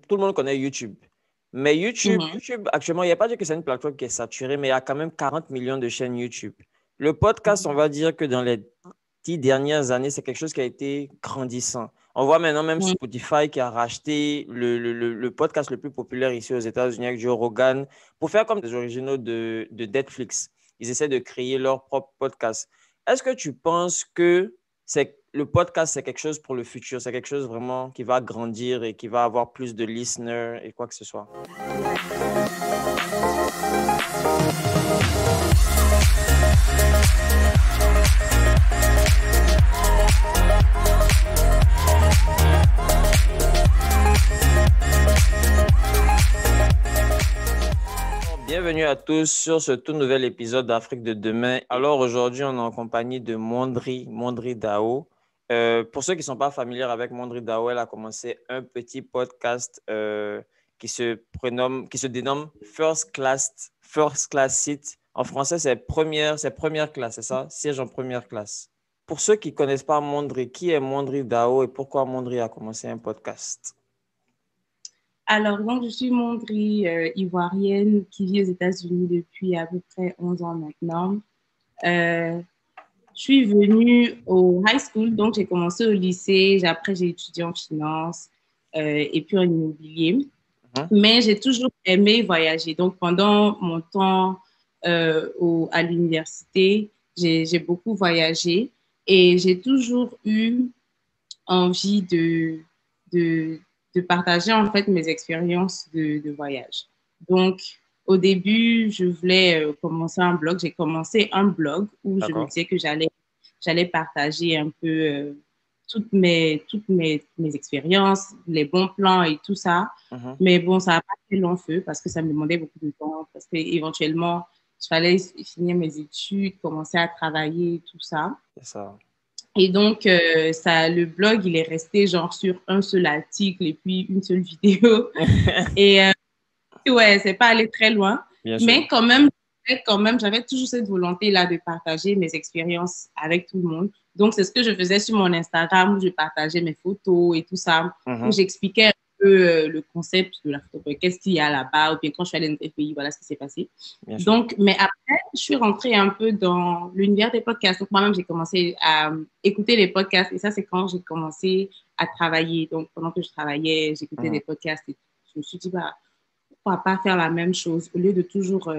tout le monde connaît YouTube. Mais YouTube, Mhm. YouTube actuellement, il n'y a pas dire que c'est une plateforme qui est saturée, mais il y a quand même 40 millions de chaînes YouTube. Le podcast, on va dire que dans les 10 dernières années, c'est quelque chose qui a été grandissant. On voit maintenant même Mhm. Spotify qui a racheté le podcast le plus populaire ici aux États-Unis avec Joe Rogan pour faire comme des originaux de Netflix. Ils essaient de créer leur propre podcast. Est-ce que tu penses que le podcast, c'est quelque chose pour le futur? C'est quelque chose vraiment qui va grandir et qui va avoir plus de listeners et quoi que ce soit? Bienvenue à tous sur ce tout nouvel épisode d'Afrique de demain. Alors aujourd'hui, on est en compagnie de Mondri Dao. Pour ceux qui ne sont pas familiers avec Mondri Dao, elle a commencé un petit podcast qui se dénomme First Class Seat. En français, c'est première classe, c'est ça? Siège en première classe. Pour ceux qui ne connaissent pas Mondri, qui est Mondri Dao et pourquoi Mondri a commencé un podcast? Alors, donc, je suis Mondri, ivoirienne qui vit aux États-Unis depuis à peu près 11 ans maintenant. Euh, je suis venue au high school, donc j'ai commencé au lycée, après j'ai étudié en finance et puis en immobilier. Mhm. Mais j'ai toujours aimé voyager. Donc, pendant mon temps à l'université, j'ai beaucoup voyagé et j'ai toujours eu envie de, de partager en fait mes expériences de voyage. Donc, au début, je voulais commencer un blog. J'ai commencé un blog où je me D'accord. disais que j'allais partager un peu mes expériences, les bons plans et tout ça. Mhm. Mais bon, ça n'a pas fait long feu parce que ça me demandait beaucoup de temps, parce qu'éventuellement, il fallait finir mes études, commencer à travailler et tout ça. C'est ça. Et donc, le blog, il est resté genre sur un seul article et puis une seule vidéo. Et ouais, c'est pas allé très loin. Bien sûr. Mais quand même, j'avais toujours cette volonté-là de partager mes expériences avec tout le monde. Donc, c'est ce que je faisais sur mon Instagram où je partageais mes photos et tout ça, où Mhm. j'expliquais un peu le concept de la photo. Qu'est-ce qu'il y a là-bas? Ou bien quand je suis allée dans tel pays, voilà ce qui s'est passé. Bien sûr. Donc, mais après, je suis rentrée un peu dans l'univers des podcasts. Donc, moi-même, j'ai commencé à écouter les podcasts. Et ça, c'est quand j'ai commencé à travailler. Donc, pendant que je travaillais, j'écoutais Mhm. des podcasts et je me suis dit, bah, pourquoi pas faire la même chose au lieu de toujours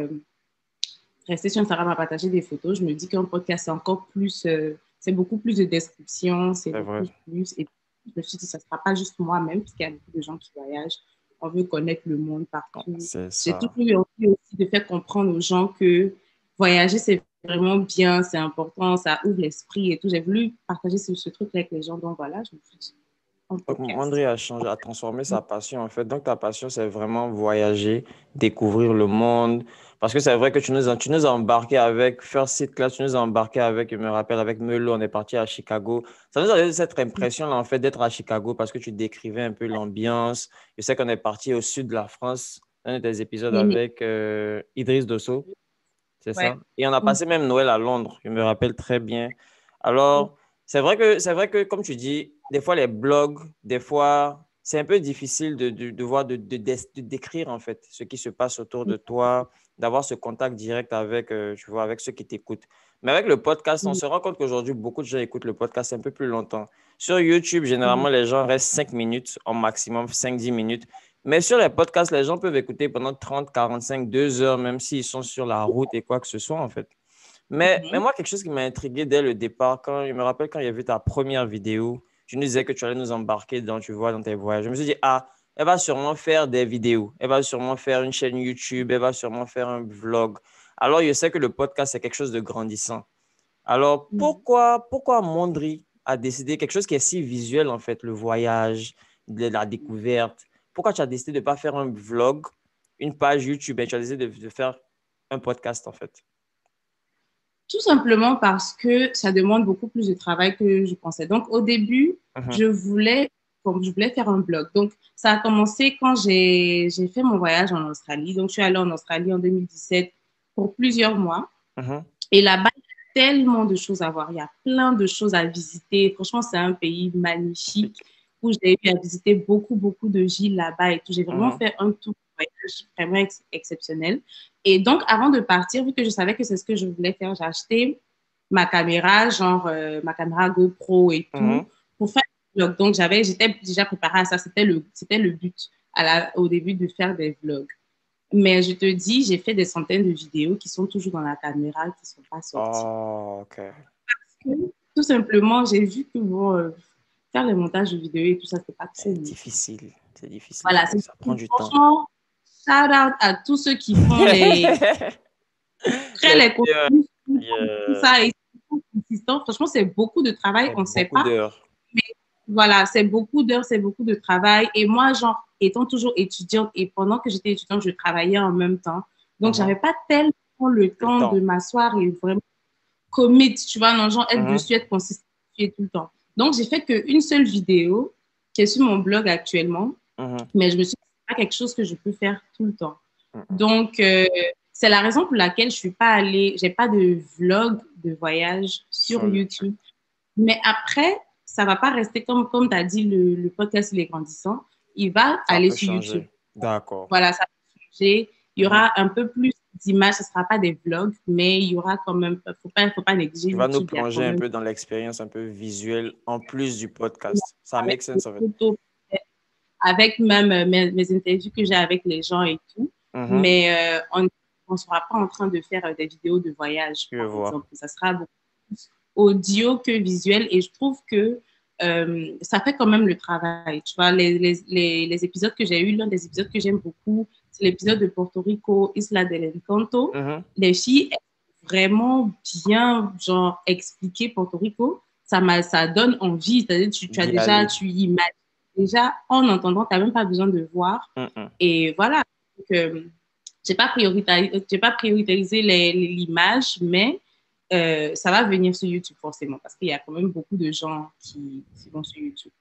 rester sur Instagram à partager des photos. Je me dis qu'un podcast, c'est encore plus, c'est beaucoup plus de description, c'est C'est vrai. beaucoup plus. Et je me suis dit, ça ne sera pas juste moi-même, parce qu'il y a beaucoup de gens qui voyagent. On veut connaître le monde partout. C'est J'ai ça. toujours eu envie aussi de faire comprendre aux gens que voyager, c'est vraiment bien, c'est important, ça ouvre l'esprit et tout. J'ai voulu partager ce truc avec les gens. Donc voilà, je me suis dit, un Donc, podcast. André a changé, a transformé sa passion en fait. Donc, ta passion, c'est vraiment voyager, découvrir le monde. Parce que c'est vrai que tu nous as embarqué avec First Seat Class, tu nous as embarqué avec, je me rappelle, avec Melo, on est parti à Chicago. Ça nous a donné cette impression-là, en fait, d'être à Chicago parce que tu décrivais un peu l'ambiance. Je sais qu'on est parti au sud de la France, un de tes épisodes Mhm. avec Idriss Dosso, c'est ça? Ouais. Et on a passé même Noël à Londres, je me rappelle très bien. Alors, c'est vrai que, comme tu dis, des fois, les blogs, des fois, c'est un peu difficile de voir, de décrire, en fait, ce qui se passe autour de toi, d'avoir ce contact direct avec, tu vois, avec ceux qui t'écoutent. Mais avec le podcast, on Mhm. se rend compte qu'aujourd'hui, beaucoup de gens écoutent le podcast un peu plus longtemps. Sur YouTube, Mhm. généralement, les gens restent 5 minutes, au maximum 5-10 minutes. Mais sur les podcasts, les gens peuvent écouter pendant 30, 45, 2 heures, même s'ils sont sur la route et quoi que ce soit, en fait. Mais Mhm. moi, quelque chose qui m'a intrigué dès le départ, quand je me rappelle quand il y a vu ta première vidéo, tu nous disais que tu allais nous embarquer dans, tu vois, dans tes voyages. Je me suis dit, ah, elle va sûrement faire des vidéos, elle va sûrement faire une chaîne YouTube, elle va sûrement faire un vlog. Alors, je sais que le podcast, c'est quelque chose de grandissant. Alors, Mhm. pourquoi Mondri a décidé quelque chose qui est si visuel, en fait, le voyage, la découverte? Pourquoi tu as décidé de ne pas faire un vlog, une page YouTube, et tu as décidé de faire un podcast, en fait? Tout simplement parce que ça demande beaucoup plus de travail que je pensais. Donc, au début, Mhm, je voulais faire un blog. Donc, ça a commencé quand j'ai fait mon voyage en Australie. Donc, je suis allée en Australie en 2017 pour plusieurs mois. mhm. Et là-bas, il y a tellement de choses à voir. Il y a plein de choses à visiter. Franchement, c'est un pays magnifique. où j'ai eu à visiter beaucoup, beaucoup de villes là-bas et tout. J'ai vraiment fait un tour de voyage vraiment exceptionnel. Et donc, avant de partir, vu que je savais que c'est ce que je voulais faire, j'ai acheté ma caméra, genre ma caméra GoPro et tout, pour faire des vlogs. Donc, j'étais déjà préparée à ça. C'était le but au début de faire des vlogs. Mais je te dis, j'ai fait des centaines de vidéos qui sont toujours dans la caméra, qui ne sont pas sorties. Oh, ok. Tout simplement, j'ai vu que faire les montages de vidéos et tout ça, c'est pas trop C'est bon. difficile. C'est difficile. Voilà, Ça prend du temps. franchement, shout out à tous ceux qui font créent les contenus, tout ça, et consistant. Franchement, c'est beaucoup de travail, C'est on ne sait beaucoup pas. d'heures. Mais voilà, c'est beaucoup d'heures, c'est beaucoup de travail. Et moi, genre, étant toujours étudiante et pendant que j'étais étudiante, je travaillais en même temps. Donc, j'avais pas tellement le Le temps de temps. m'asseoir et vraiment commit, tu vois, non, genre être dessus, être consistant tout le temps. Donc, j'ai fait qu'une seule vidéo qui est sur mon blog actuellement, mais je me suis dit, c'est pas quelque chose que je peux faire tout le temps. Donc, c'est la raison pour laquelle je suis pas allée, j'ai pas de vlog de voyage sur YouTube. Mais après, ça va pas rester comme tu as dit, le podcast, il est grandissant. Il va Ça aller peut sur YouTube. changer. D'accord. Voilà, ça va changer. Il y aura un peu plus d'images, ce ne sera pas des vlogs, mais il y aura quand même, faut pas négliger Tu vas nous YouTube, il y a quand plonger un même peu dans l'expérience un peu visuelle en plus du podcast. Ça make des sense en fait. photos, avec même mes interviews que j'ai avec les gens et tout. Mais on ne sera pas en train de faire des vidéos de voyage, Je par vois. exemple. Ça sera beaucoup plus audio que visuel. Et je trouve que ça fait quand même le travail. Tu vois, les épisodes que j'ai eus, l'un des épisodes que j'aime beaucoup, c'est l'épisode de Porto Rico, Isla del Encanto. Les filles, vraiment bien, genre, expliquer Porto Rico. Ça donne envie. C'est-à-dire, tu as D'y déjà, aller. tu imagines déjà, en entendant, tu n'as même pas besoin de voir. Et voilà. Donc, je n'ai pas priorisé l'image, mais ça va venir sur YouTube forcément, parce qu'il y a quand même beaucoup de gens qui vont sur YouTube.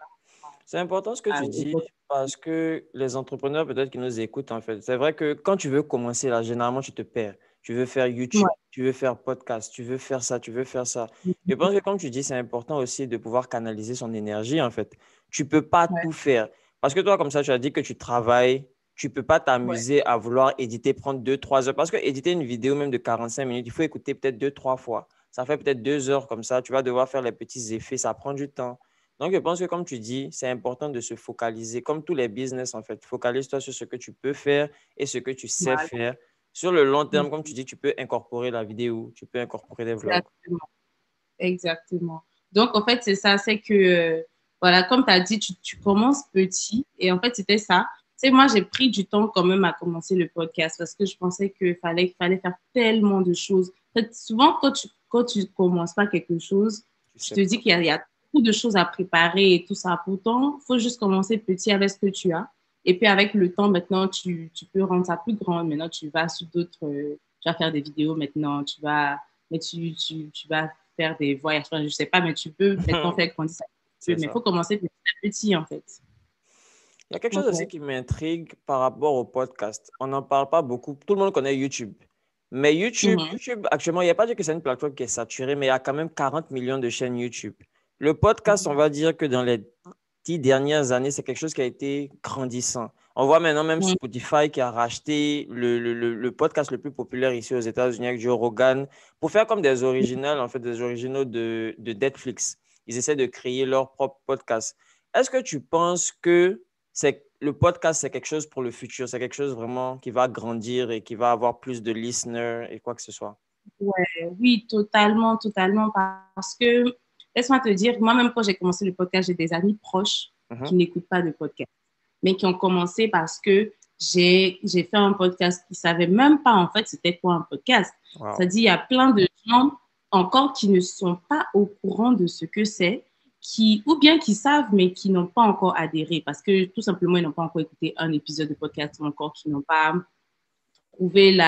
C'est important ce que tu dis parce que les entrepreneurs peut-être qui nous écoutent en fait, c'est vrai que quand tu veux commencer là, généralement tu te perds. Tu veux faire YouTube, tu veux faire podcast, tu veux faire ça, tu veux faire ça. Je pense que comme tu dis, c'est important aussi de pouvoir canaliser son énergie en fait. Tu peux pas tout faire parce que toi comme ça, tu as dit que tu travailles, tu peux pas t'amuser à vouloir éditer, prendre 2, 3 heures parce que éditer une vidéo même de 45 minutes, il faut écouter peut-être 2, 3 fois. Ça fait peut-être 2 heures comme ça, tu vas devoir faire les petits effets, ça prend du temps. Donc, je pense que comme tu dis, c'est important de se focaliser, comme tous les business en fait. Focalise-toi sur ce que tu peux faire et ce que tu sais faire. Sur le long terme, comme tu dis, tu peux incorporer la vidéo, tu peux incorporer des vlogs. Exactement. Exactement. Donc, en fait, c'est ça, c'est que, voilà, comme tu as dit, tu commences petit. Et en fait, c'était ça. Tu sais, moi, j'ai pris du temps quand même à commencer le podcast parce que je pensais qu'il fallait faire tellement de choses. En fait, souvent, quand tu commences pas quelque chose, tu te dis qu'il y a beaucoup de choses à préparer et tout ça. Pourtant, il faut juste commencer petit avec ce que tu as. Et puis, avec le temps, maintenant, tu peux rendre ça plus grand. Maintenant, tu vas sur d'autres, tu vas faire des vidéos maintenant, mais tu vas faire des voyages. Enfin, je ne sais pas, mais tu peux maintenant faire grandir ça. Mais il faut commencer petit à petit, en fait. Il y a quelque chose aussi qui m'intrigue par rapport au podcast. On n'en parle pas beaucoup. Tout le monde connaît YouTube. Mais YouTube, actuellement, il n'y a pas dit que c'est une plateforme qui est saturée, mais il y a quand même 40 millions de chaînes YouTube. Le podcast, on va dire que dans les 10 dernières années, c'est quelque chose qui a été grandissant. On voit maintenant même Spotify qui a racheté le podcast le plus populaire ici aux États-Unis avec Joe Rogan pour faire comme des originaux, en fait, des originaux de Netflix. Ils essaient de créer leur propre podcast. Est-ce que tu penses que le podcast, c'est quelque chose pour le futur? C'est quelque chose vraiment qui va grandir et qui va avoir plus de listeners et quoi que ce soit? Oui, totalement, totalement. Parce que, laisse-moi te dire, moi-même, quand j'ai commencé le podcast, j'ai des amis proches qui n'écoutent pas de podcast, mais qui ont commencé parce que j'ai fait un podcast qui ne savaient même pas, en fait, c'était quoi un podcast. Wow. C'est-à-dire, il y a plein de gens encore qui ne sont pas au courant de ce que c'est, ou bien qui savent, mais qui n'ont pas encore adhéré parce que tout simplement, ils n'ont pas encore écouté un épisode de podcast ou encore qui n'ont pas trouvé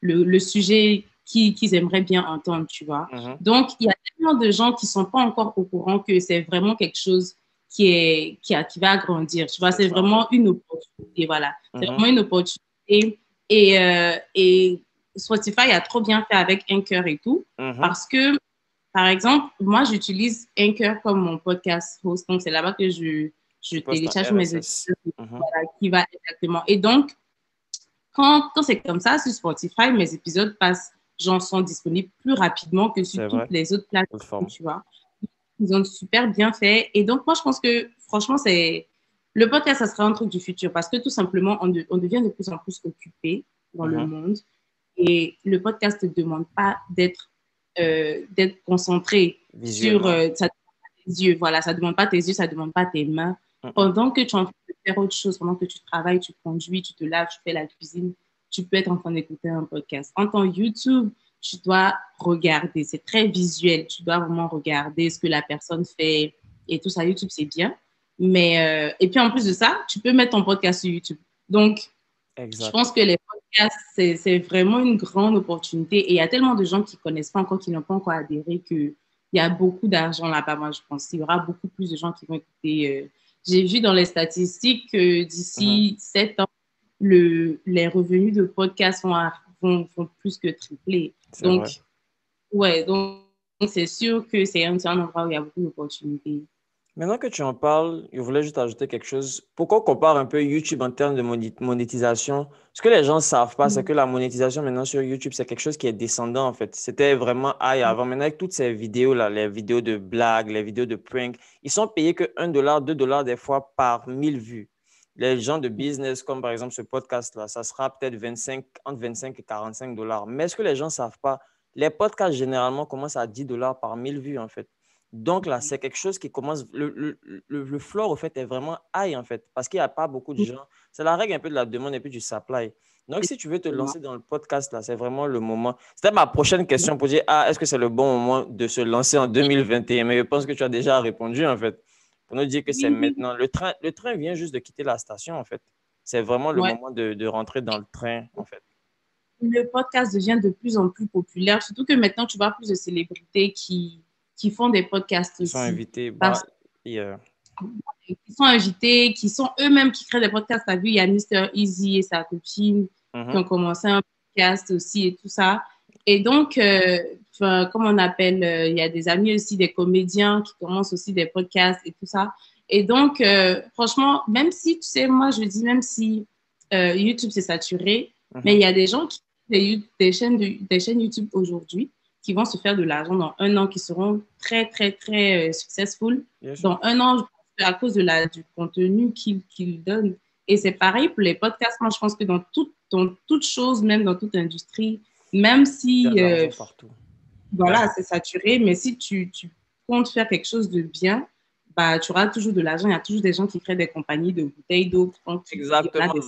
le sujet qu'ils aimeraient bien entendre, tu vois. Donc, il y a tellement de gens qui ne sont pas encore au courant que c'est vraiment quelque chose qui va grandir. Tu vois, c'est vraiment une opportunité, voilà. C'est vraiment une opportunité. Et Spotify a trop bien fait avec Anchor et tout, parce que, par exemple, moi, j'utilise Anchor comme mon podcast host. Donc, c'est là-bas que je je Tu postes en télécharge mes RSS. épisodes, Mhm. voilà, qui va exactement. Et donc, quand c'est comme ça, sur Spotify, mes épisodes sont disponibles plus rapidement que sur C'est toutes vrai. les autres plateformes, Plateforme. tu vois. Ils ont super bien fait. Et donc, moi, je pense que, franchement, le podcast, ça sera un truc du futur parce que tout simplement, on devient de plus en plus occupé dans le Mhm. monde et le podcast ne demande pas d'être concentré sur Visuellement. ça demande pas tes yeux. Voilà, ça ne demande pas tes yeux, ça ne demande pas tes mains. Mhm. Pendant que tu es en train de faire autre chose, pendant que tu travailles, tu conduis, tu te laves, tu fais la cuisine, tu peux être en train d'écouter un podcast. En tant YouTube, tu dois regarder. C'est très visuel. Tu dois vraiment regarder ce que la personne fait et tout ça. YouTube, c'est bien. Mais, et puis en plus de ça, tu peux mettre ton podcast sur YouTube. Donc, je Exact. pense que les podcasts, c'est vraiment une grande opportunité. Et il y a tellement de gens qui ne connaissent pas encore, qui n'ont pas encore adhéré, qu'il y a beaucoup d'argent là-bas, moi, je pense. Il y aura beaucoup plus de gens qui vont écouter. J'ai vu dans les statistiques que Mhm. d'ici 7 ans, les revenus de podcasts vont plus que tripler. C'est Donc, vrai. ouais, donc c'est sûr que c'est un endroit où il y a beaucoup d'opportunités. Maintenant que tu en parles, je voulais juste ajouter quelque chose. Pourquoi on compare un peu YouTube en termes de monétisation? Ce que les gens ne savent pas, c'est que la monétisation maintenant sur YouTube, c'est quelque chose qui est descendant en fait. C'était vraiment high avant. Maintenant, avec toutes ces vidéos-là, les vidéos de blagues, les vidéos de prank, ils sont payés que 1 $, 2 $ des fois par 1000 vues. Les gens de business, comme par exemple ce podcast-là, ça sera peut-être entre 25 et 45 dollars. Mais ce que les gens ne savent pas, les podcasts généralement commencent à 10 $ par 1000 vues en fait. Donc là, c'est quelque chose qui commence. Le floor, au fait, est vraiment high, en fait, parce qu'il n'y a pas beaucoup de gens. C'est la règle un peu de la demande et puis du supply. Donc, si tu veux te lancer dans le podcast, là, c'est vraiment le moment. C'était ma prochaine question pour dire, ah, est-ce que c'est le bon moment de se lancer en 2021? Mais je pense que tu as déjà répondu, en fait, pour nous dire que c'est Oui, oui, maintenant. Le train vient juste de quitter la station, en fait. C'est vraiment le ouais. moment de rentrer dans le train, en fait. Le podcast devient de plus en plus populaire, surtout que maintenant, tu vois plus de célébrités qui font des podcasts Ils sont aussi. invités. Parce Bah, et, qu'ils sont invités, qui sont eux-mêmes qui créent des podcasts. Tu as vu, il y a Mister Easy et sa copine qui ont mhm, commencé un podcast aussi et tout ça. Et donc, comme on appelle, il y a des amis aussi, des comédiens qui commencent aussi des podcasts et tout ça. Et donc, franchement, même si, tu sais, moi, je dis, même si YouTube, c'est saturé, mais il mhm. y a des gens qui des chaînes YouTube aujourd'hui qui vont se faire de l'argent dans un an, qui seront très, très, très successful. Bien sûr. Dans un an, à cause du contenu qu'ils donnent. Et c'est pareil pour les podcasts. Moi, je pense que dans toute chose, même dans toute industrie, même Il y a si de l'argent partout. voilà, c'est saturé, mais si tu comptes faire quelque chose de bien, bah, tu auras toujours de l'argent. Il y a toujours des gens qui créent des compagnies de bouteilles d'eau. Donc, il y en a Exactement. des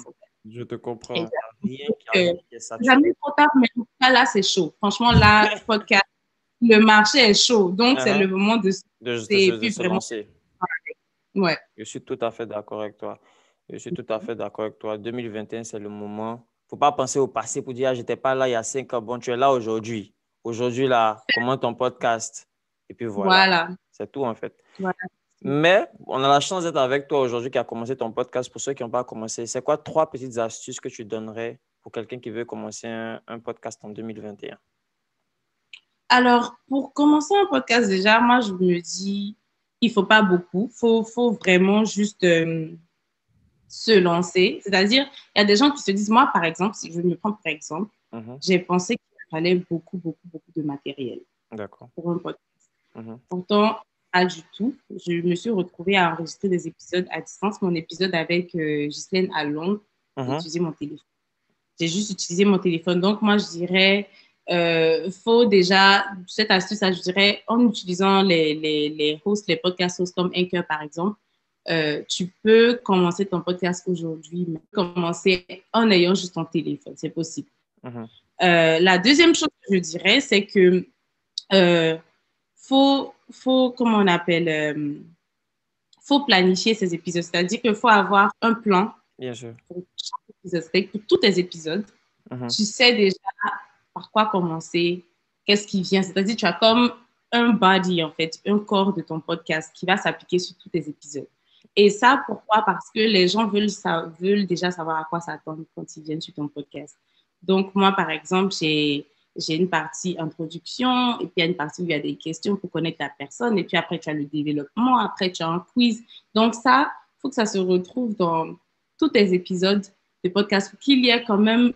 Je te comprends. centaines. Il n'y a rien, Donc, il y a rien qui est saturé. jamais trop tard, mais en tout cas, là, c'est chaud. Franchement, là, podcast, le marché est chaud. Donc, c'est le Uh-huh. moment de se et De puis se vraiment, lancer. ouais. Je suis tout à fait d'accord avec toi. Je suis tout à fait d'accord avec toi. 2021, c'est le moment. Il ne faut pas penser au passé pour dire, ah, je n'étais pas là il y a 5 ans. Bon, tu es là aujourd'hui. Aujourd'hui, là, comment ton podcast? Et puis voilà. Voilà. C'est tout, en fait. Voilà. Mais on a la chance d'être avec toi aujourd'hui qui a commencé ton podcast. Pour ceux qui n'ont pas commencé, c'est quoi 3 petites astuces que tu donnerais pour quelqu'un qui veut commencer un podcast en 2021? Alors, pour commencer un podcast, déjà, moi, je me dis, il faut pas beaucoup. Faut vraiment juste se lancer. C'est-à-dire, il y a des gens qui se disent, moi, par exemple, si je me prends par exemple, Mhm. j'ai pensé qu'il fallait beaucoup, beaucoup, beaucoup de matériel D'accord. pour un podcast. Mhm. Pourtant, pas du tout. Je me suis retrouvée à enregistrer des épisodes à distance. Mon épisode avec Ghislaine à Londres, j'ai Mhm. utilisé mon téléphone. J'ai juste utilisé mon téléphone. Donc, moi, je dirais, faut déjà, cette astuce, je dirais, en utilisant les hosts, les podcasts hosts comme Anchor, par exemple, tu peux commencer ton podcast aujourd'hui, mais commencer en ayant juste ton téléphone. C'est possible. Mhm. La deuxième chose que je dirais, c'est que euh, comment on appelle, faut planifier ces épisodes. C'est-à-dire qu'il faut avoir un plan Bien sûr. pour chaque épisode, c'est-à-dire pour tous tes épisodes. Mhm. Tu sais déjà par quoi commencer, qu'est-ce qui vient. C'est-à-dire, tu as comme un body, en fait, un corps de ton podcast qui va s'appliquer sur tous tes épisodes. Et ça, pourquoi? Parce que les gens veulent déjà savoir à quoi s'attendre quand ils viennent sur ton podcast. Donc, moi, par exemple, j'ai une partie introduction, et puis il y a une partie où il y a des questions pour connaître la personne, et puis après, tu as le développement, après, tu as un quiz. Donc, ça, faut que ça se retrouve dans tous tes épisodes de podcast, pour qu'il y ait quand même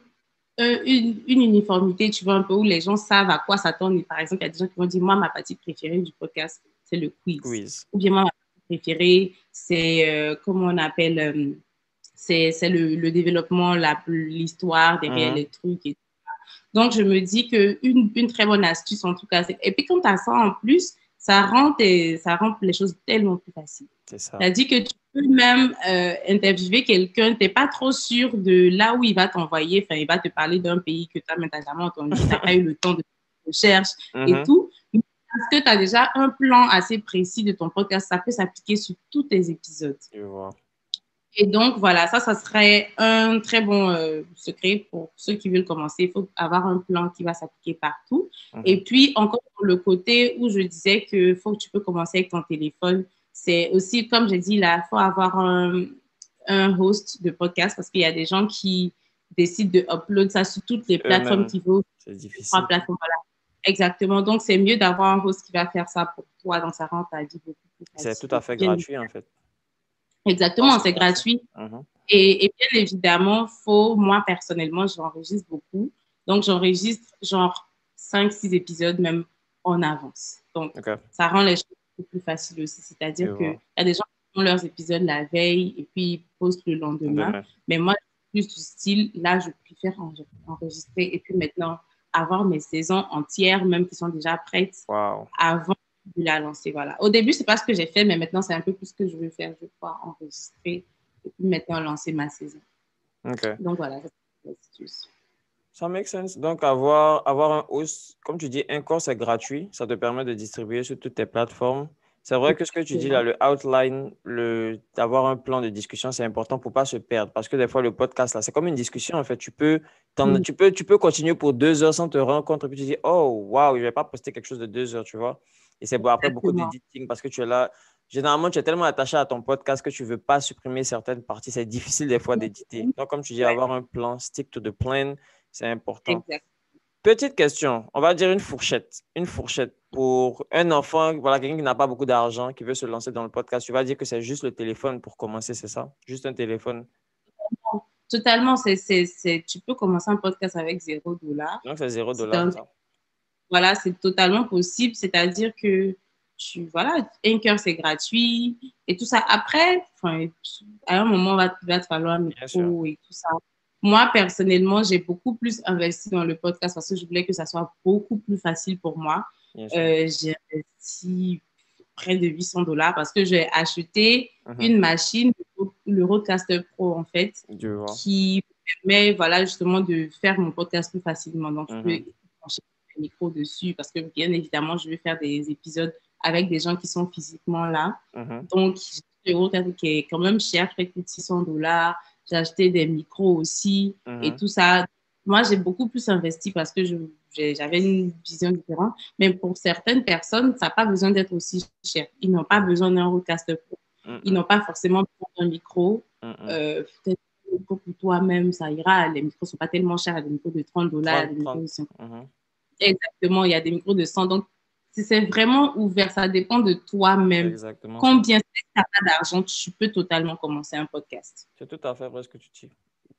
une uniformité, tu vois, un peu où les gens savent à quoi s'attendre. Et par exemple, il y a des gens qui vont dire, moi, ma partie préférée du podcast, c'est le quiz. Quiz. Ou bien, moi, ma partie préférée, c'est, comment on appelle, c'est le développement, l'histoire derrière les trucs. Et donc, je me dis qu'une très bonne astuce, en tout cas, et puis quand tu as ça en plus, ça rend les choses tellement plus faciles. C'est ça. C'est-à-dire que tu peux même interviewer quelqu'un, tu n'es pas trop sûr de là où il va t'envoyer, enfin, il va te parler d'un pays que tu n'as jamais entendu, tu n'as pas eu le temps de recherche et tout. Mais parce que tu as déjà un plan assez précis de ton podcast, ça peut s'appliquer sur tous tes épisodes. Je vois. Et donc, voilà, ça serait un très bon secret pour ceux qui veulent commencer. Il faut avoir un plan qui va s'appliquer partout. Et puis, encore pour le côté où je disais que faut que tu peux commencer avec ton téléphone, c'est aussi, comme j'ai dit, là, il faut avoir un host de podcast parce qu'il y a des gens qui décident de upload ça sur toutes les plateformes qui veulent. C'est difficile. 3 plateformes, voilà. Exactement. Donc, c'est mieux d'avoir un host qui va faire ça pour toi. Donc, ça rend ta vie beaucoup plus facile. C'est tout à fait gratuit, en fait. Exactement, c'est gratuit. Et bien évidemment, moi personnellement, j'enregistre beaucoup. Donc, j'enregistre genre 5-6 épisodes même en avance. Donc, ça rend les choses beaucoup plus faciles aussi. C'est-à-dire qu'il y a des gens qui font leurs épisodes la veille et puis ils postent le lendemain. Mais moi, plus du style, là, je préfère enregistrer et puis maintenant avoir mes saisons entières, même qui sont déjà prêtes avant de la lancer. Voilà. Au début, c'est pas ce que j'ai fait, mais maintenant, c'est un peu plus ce que je veux faire. Je vais pouvoir enregistrer et puis maintenant lancer ma saison. Donc voilà, c'est l'astuce. Ça make sense. Donc, avoir un host, comme tu dis, Anchor, c'est gratuit. Ça te permet de distribuer sur toutes tes plateformes. C'est vrai que ce que tu dis là, le outline, d'avoir un plan de discussion, c'est important pour ne pas se perdre. Parce que des fois, le podcast, là, c'est comme une discussion, en fait. Tu peux continuer pour 2 heures sans te rendre compte. Et puis tu dis, oh, waouh, je ne vais pas poster quelque chose de 2 heures, tu vois. Et c'est après beaucoup d'editing parce que tu es là. Généralement, tu es tellement attaché à ton podcast que tu ne veux pas supprimer certaines parties. C'est difficile des fois d'éditer. Donc, comme tu dis, avoir un plan, stick to the plan, c'est important. Petite question, on va dire une fourchette. Une fourchette pour un enfant, voilà, quelqu'un qui n'a pas beaucoup d'argent, qui veut se lancer dans le podcast. Tu vas dire que c'est juste le téléphone pour commencer, c'est ça? Juste un téléphone? Totalement. Tu peux commencer un podcast avec $0. Donc, c'est $0, ça. Voilà, c'est totalement possible. C'est-à-dire que voilà, Anchor, c'est gratuit et tout ça. Après, à un moment, il va te falloir un micro et tout ça. Moi, personnellement, j'ai beaucoup plus investi dans le podcast parce que je voulais que ça soit beaucoup plus facile pour moi. J'ai investi près de $800 parce que j'ai acheté une machine, le Rodecaster Pro, en fait, qui permet, voilà, justement, de faire mon podcast plus facilement. Donc, je peux brancher le micro dessus parce que, bien évidemment, je vais faire des épisodes avec des gens qui sont physiquement là. Donc, j'ai le Rodecaster qui est quand même cher, près de $600. J'ai acheté des micros aussi et tout ça. Moi, j'ai beaucoup plus investi parce que j'avais une vision différente. Mais pour certaines personnes, ça n'a pas besoin d'être aussi cher. Ils n'ont pas besoin d'un Rodecaster Pro. Ils n'ont pas forcément besoin d'un micro. Peut-être un micro pour toi-même, ça ira. Les micros ne sont pas tellement chers. Il y a des micros de $30. Des micros de 50. Exactement, il y a des micros de 100. Donc, c'est vraiment ouvert. Ça dépend de toi-même. Exactement. Combien, si tu n'as pas d'argent, tu peux totalement commencer un podcast. C'est tout à fait vrai ce que tu dis.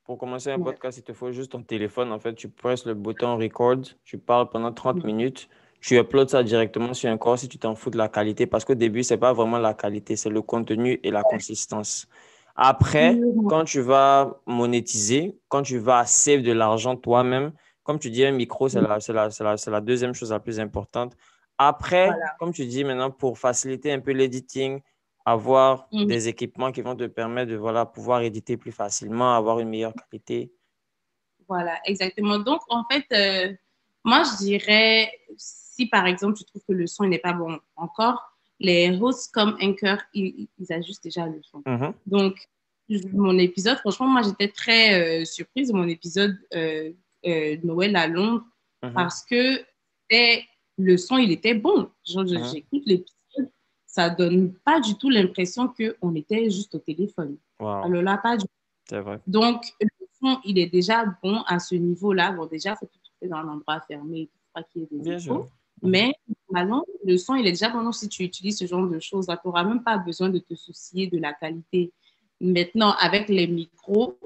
Pour commencer un podcast, il te faut juste ton téléphone. En fait, tu presses le bouton record, tu parles pendant 30 minutes, tu uploads ça directement sur un corps si tu t'en fous de la qualité. Parce qu'au début, ce n'est pas vraiment la qualité, c'est le contenu et la consistance. Après, quand tu vas monétiser, quand tu vas save de l'argent toi-même, comme tu dis, un micro, c'est la deuxième chose la plus importante. Après, comme tu dis maintenant, pour faciliter un peu l'editing, avoir des équipements qui vont te permettre de pouvoir éditer plus facilement, avoir une meilleure qualité. Voilà, exactement. Donc, en fait, moi, je dirais, si par exemple, tu trouves que le son n'est pas bon encore, les hosts comme Anchor, ils ajustent déjà le son. Donc, mon épisode, franchement, moi, j'étais très surprise de mon épisode Noël à Londres parce que le son, il était bon. J'écoute l'épisode, ça donne pas du tout l'impression qu'on était juste au téléphone. Alors là, pas du tout. C'est vrai. Donc, le son, il est déjà bon à ce niveau-là. Bon, déjà, il faut tout faire dans un endroit fermé, il faut pas qu'il y ait des échos. Mais maintenant, le son, il est déjà bon. Donc, si tu utilises ce genre de choses-là, tu n'auras même pas besoin de te soucier de la qualité Maintenant, avec les micros,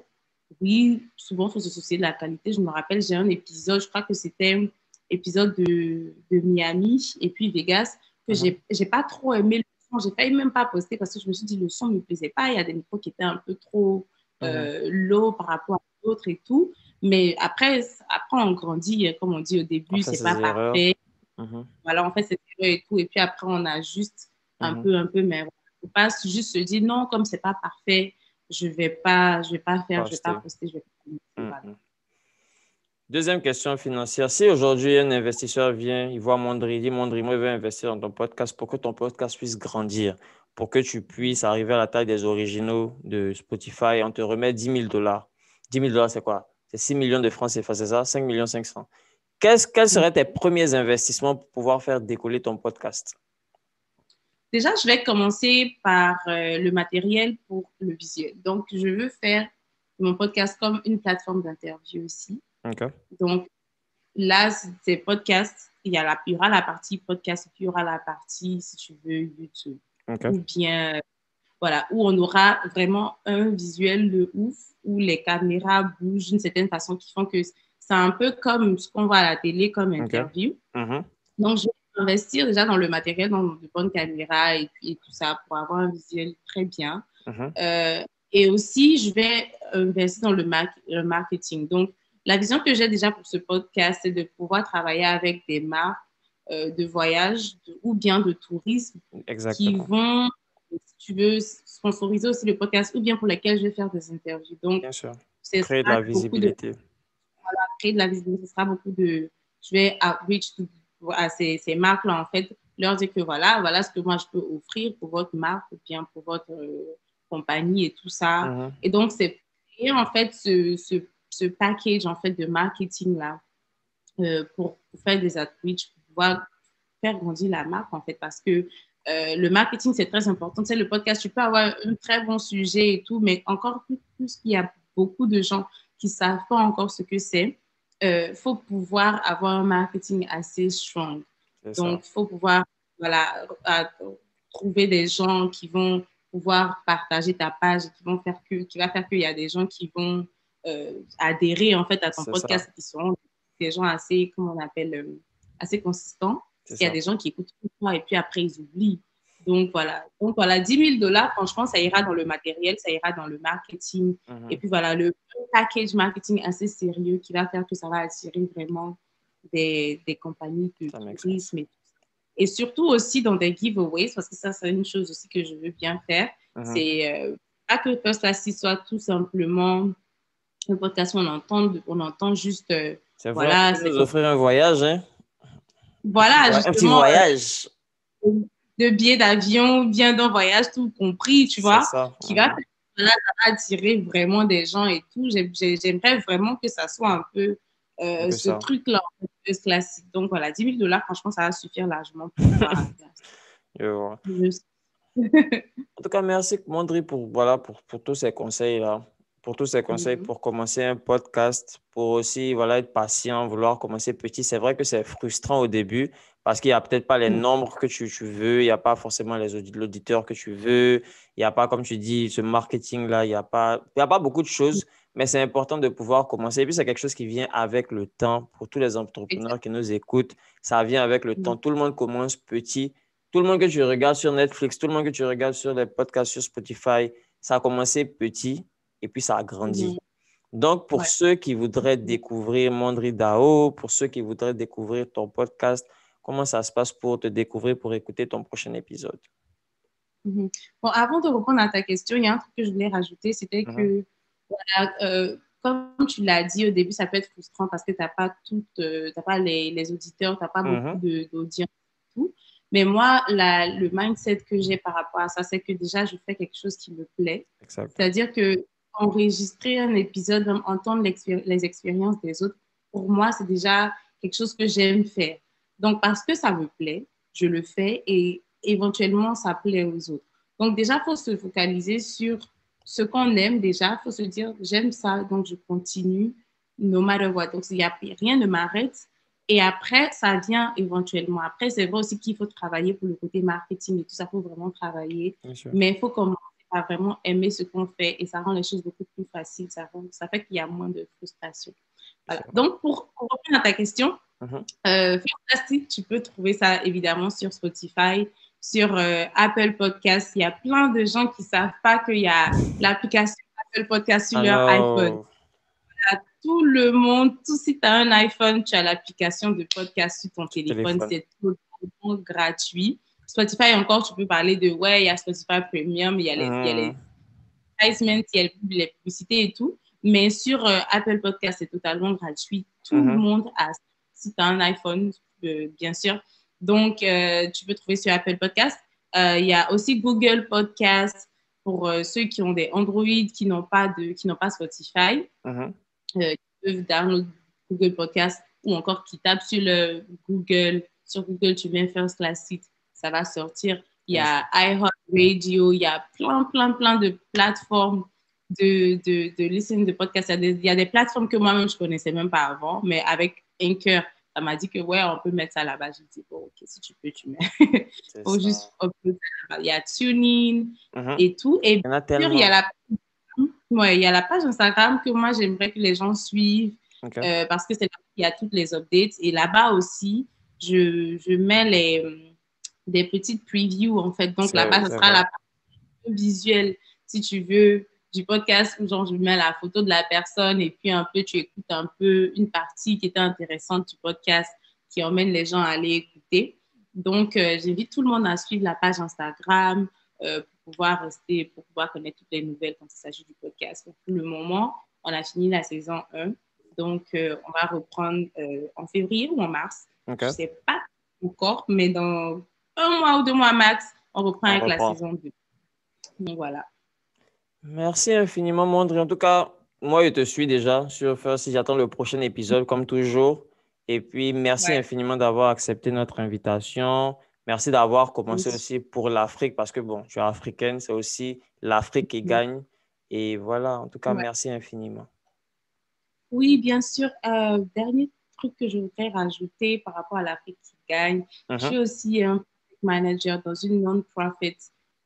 oui, souvent, il faut se soucier de la qualité. Je me rappelle, j'ai un épisode, je crois que c'était un épisode de Miami et puis Vegas, que j'ai pas trop aimé le son. J'ai failli même pas poster parce que je me suis dit, le son ne me plaisait pas. Il y a des micros qui étaient un peu trop low par rapport à d'autres et tout. Mais après, on grandit, comme on dit au début, Enfin, c'est ces pas erreurs. parfait. Voilà, on fait cette erreur et tout. Et puis après, on ajuste un peu, mais il ne faut pas juste se dire, non, comme c'est pas parfait, je vais pas faire, je vais pas poster, je vais pas. Voilà. Deuxième question financière. Si aujourd'hui un investisseur vient, il voit Mondri, il dit Mondri, moi je veux investir dans ton podcast pour que ton podcast puisse grandir, pour que tu puisses arriver à la taille des originaux de Spotify, on te remet 10 000 dollars. 10 000 dollars, c'est quoi? C'est 6 millions de francs CFA, c'est ça? 5 millions 500. Quels seraient tes premiers investissements pour pouvoir faire décoller ton podcast? Déjà, je vais commencer par le matériel pour le visuel. Donc, je veux faire mon podcast comme une plateforme d'interview aussi. OK. Donc, là, c'est podcast. Il y aura la partie podcast et puis il y aura la partie, si tu veux, YouTube. OK. Ou bien, voilà, où on aura vraiment un visuel de ouf, où les caméras bougent d'une certaine façon qui font que c'est un peu comme ce qu'on voit à la télé comme interview. Donc, je vais investir déjà dans le matériel, dans de bonnes caméras et tout ça pour avoir un visuel très bien. Et aussi, je vais investir dans le marketing. Donc, la vision que j'ai déjà pour ce podcast, c'est de pouvoir travailler avec des marques de voyage ou bien de tourisme qui vont, si tu veux, sponsoriser aussi le podcast ou bien pour lesquels je vais faire des interviews. Donc, bien sûr. Créer de la visibilité. Créer de la visibilité, ce sera beaucoup de... Je vais outreach à ces marques-là, en fait, leur dire que voilà ce que moi je peux offrir pour votre marque ou bien pour votre compagnie et tout ça. Et donc, c'est créer, en fait, ce package, en fait, de marketing-là pour faire des outreach, pour pouvoir faire grandir la marque, en fait, parce que le marketing, c'est très important. Tu sais, le podcast, tu peux avoir un très bon sujet et tout, mais encore plus qu'il y a beaucoup de gens qui ne savent pas encore ce que c'est, faut pouvoir avoir un marketing assez strong. Donc, il faut pouvoir trouver des gens qui vont pouvoir partager ta page, qui va faire qu'il y a des gens qui vont adhérer en fait à ton podcast, qui seront des gens assez, comment on appelle, assez consistants. Il y a des gens qui écoutent tout le temps et puis après ils oublient. Donc voilà, 10 000 dollars, franchement, ça ira dans le matériel, ça ira dans le marketing. Et puis voilà, le package marketing assez sérieux qui va faire que ça va attirer vraiment des compagnies de tourisme et tout ça. Et surtout aussi dans des giveaways, parce que ça, c'est une chose aussi que je veux bien faire. C'est pas que le podcast soit tout simplement un podcast où on entend juste. C'est voilà, vrai, tu peux nous offrir un voyage, hein? Voilà, justement. Un petit voyage. De billets d'avion, bien d'un voyage, tout compris, tu vois, qui va attirer vraiment des gens et tout. J'aimerais vraiment que ça soit un peu ce truc-là, ce classique. Donc voilà, 10 000 dollars, franchement, ça va suffire largement pour pouvoir. En tout cas, merci Mondri pour tous ces conseils-là. Pour tous ces conseils pour commencer un podcast, pour aussi être patient, vouloir commencer petit. C'est vrai que c'est frustrant au début parce qu'il n'y a peut-être pas les nombres que tu veux, il n'y a pas forcément l'auditeur que tu veux, il n'y a pas, comme tu dis, ce marketing-là, il n'y a pas beaucoup de choses, mais c'est important de pouvoir commencer. Et puis, c'est quelque chose qui vient avec le temps. Pour tous les entrepreneurs qui nous écoutent, ça vient avec le temps. Tout le monde commence petit. Tout le monde que tu regardes sur Netflix, tout le monde que tu regardes sur les podcasts sur Spotify, ça a commencé petit et puis ça a grandi. Donc, pour ceux qui voudraient découvrir Mondri Dao, pour ceux qui voudraient découvrir ton podcast, comment ça se passe pour te découvrir, pour écouter ton prochain épisode? Bon, avant de répondre à ta question, il y a un truc que je voulais rajouter, c'était que, comme tu l'as dit au début, ça peut être frustrant parce que tu n'as pas les auditeurs, tu n'as pas beaucoup d'audience et tout. Mais moi, le mindset que j'ai par rapport à ça, c'est que déjà, je fais quelque chose qui me plaît. C'est-à-dire que enregistrer un épisode, entendre les expériences des autres, pour moi, c'est déjà quelque chose que j'aime faire. Donc, parce que ça me plaît, je le fais et éventuellement, ça plaît aux autres. Donc, déjà, il faut se focaliser sur ce qu'on aime déjà. Il faut se dire, j'aime ça, donc je continue, no matter what. Donc, rien ne m'arrête. Et après, ça vient éventuellement. Après, c'est vrai aussi qu'il faut travailler pour le côté marketing et tout ça, il faut vraiment travailler. Mais il faut commencer à vraiment aimer ce qu'on fait et ça rend les choses beaucoup plus faciles. Ça fait qu'il y a moins de frustration. Voilà. Donc, pour reprendre à ta question, Fantastic, tu peux trouver ça évidemment sur Spotify, sur Apple Podcast. Il y a plein de gens qui ne savent pas qu'il y a l'application Apple Podcast sur leur iPhone. Tout le monde, si tu as un iPhone, tu as l'application de podcast sur ton téléphone. C'est totalement gratuit. Spotify encore, tu peux parler de, il y a Spotify Premium, il y a les advertisements, il y a les publicités et tout. Mais sur Apple Podcast, c'est totalement gratuit. Tout le monde a, si tu as un iPhone, bien sûr. Donc, tu peux trouver sur Apple Podcast. Il y a aussi Google Podcast pour ceux qui ont des Android, qui n'ont pas Spotify. Qui peuvent download Google Podcast ou encore qui tapent sur sur Google, tu viens First Class Seat, ça va sortir. Il y a iHeartRadio, il y a plein de plateformes de listening de podcasts. Il y a des plateformes que moi-même, je ne connaissais même pas avant, mais avec Anchor, ça m'a dit que on peut mettre ça là-bas. J'ai dit, ok, si tu peux, tu mets. Faut juste upload ça là-bas. Il y a TuneIn et tout. Et bien sûr, il y a la page Instagram que moi, j'aimerais que les gens suivent parce que c'est là qu'il y a toutes les updates. Et là-bas aussi, je mets des petites previews, en fait. Donc, là-bas, ce sera la partie visuelle, si tu veux, du podcast où genre, je mets la photo de la personne et puis un peu, tu écoutes un peu une partie qui était intéressante du podcast qui emmène les gens à aller écouter. Donc, j'invite tout le monde à suivre la page Instagram pour pouvoir connaître toutes les nouvelles quand il s'agit du podcast. Pour le moment, on a fini la saison 1. Donc, on va reprendre en février ou en mars. Je ne sais pas encore, mais dans 1 mois ou 2 mois max, on reprend avec la saison 2. Donc, voilà. Merci infiniment, Mondri. En tout cas, moi, je te suis déjà sur First. J'attends le prochain épisode, comme toujours. Et puis, merci infiniment d'avoir accepté notre invitation. Merci d'avoir commencé aussi pour l'Afrique, parce que, bon, je suis africaine, c'est aussi l'Afrique qui gagne. Et voilà, en tout cas, merci infiniment. Oui, bien sûr. Dernier truc que je voudrais rajouter par rapport à l'Afrique qui gagne. Je suis aussi un manager dans une non-profit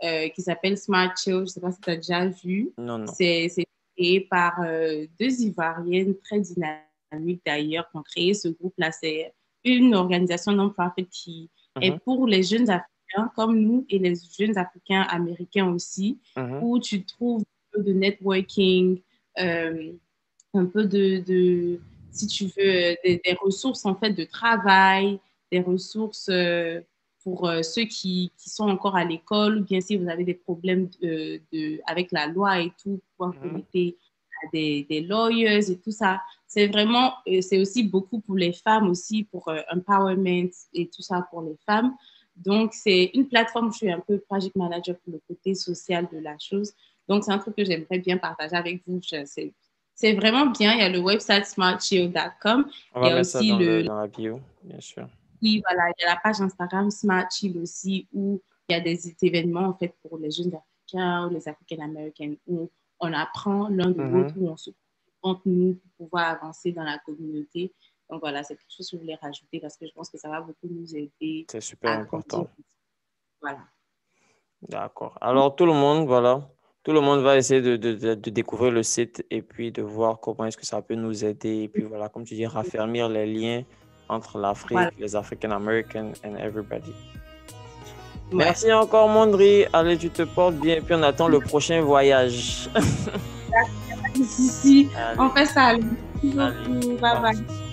qui s'appelle Smart Chill. Je ne sais pas si tu as déjà vu. Non. C'est créé par 2 Ivoiriennes très dynamiques d'ailleurs qui ont créé ce groupe-là. C'est une organisation non-profit qui est pour les jeunes Africains comme nous et les jeunes Africains américains aussi, où tu trouves un peu de networking, un peu si tu veux, des ressources en fait de travail, des ressources pour ceux qui sont encore à l'école, ou bien si vous avez des problèmes avec la loi et tout, pouvoir connecter à des lawyers et tout ça. C'est vraiment, c'est aussi beaucoup pour les femmes aussi, pour empowerment et tout ça pour les femmes. Donc, c'est une plateforme, je suis un peu project manager pour le côté social de la chose. Donc, c'est un truc que j'aimerais bien partager avec vous. C'est vraiment bien. Il y a le website smartchill.com. On va mettre ça dans la bio, bien sûr. Oui, voilà. Il y a la page Instagram Smart Chill aussi, où il y a des événements en fait pour les jeunes Africains ou les Africaines-Américaines, où on apprend l'un de l'autre, où on se entre nous pour pouvoir avancer dans la communauté. Donc voilà, c'est quelque chose que je voulais rajouter parce que je pense que ça va beaucoup nous aider. C'est super important. Voilà. D'accord. Alors, tout le monde va essayer de découvrir le site et puis de voir comment est-ce que ça peut nous aider. Et puis voilà, comme tu dis, raffermir les liens entre l'Afrique, les African Americans and everybody. Ouais. Merci encore, Mondri. Allez, tu te portes bien et puis on attend le prochain voyage. Ici, on fait ça. Merci beaucoup. Bye bye.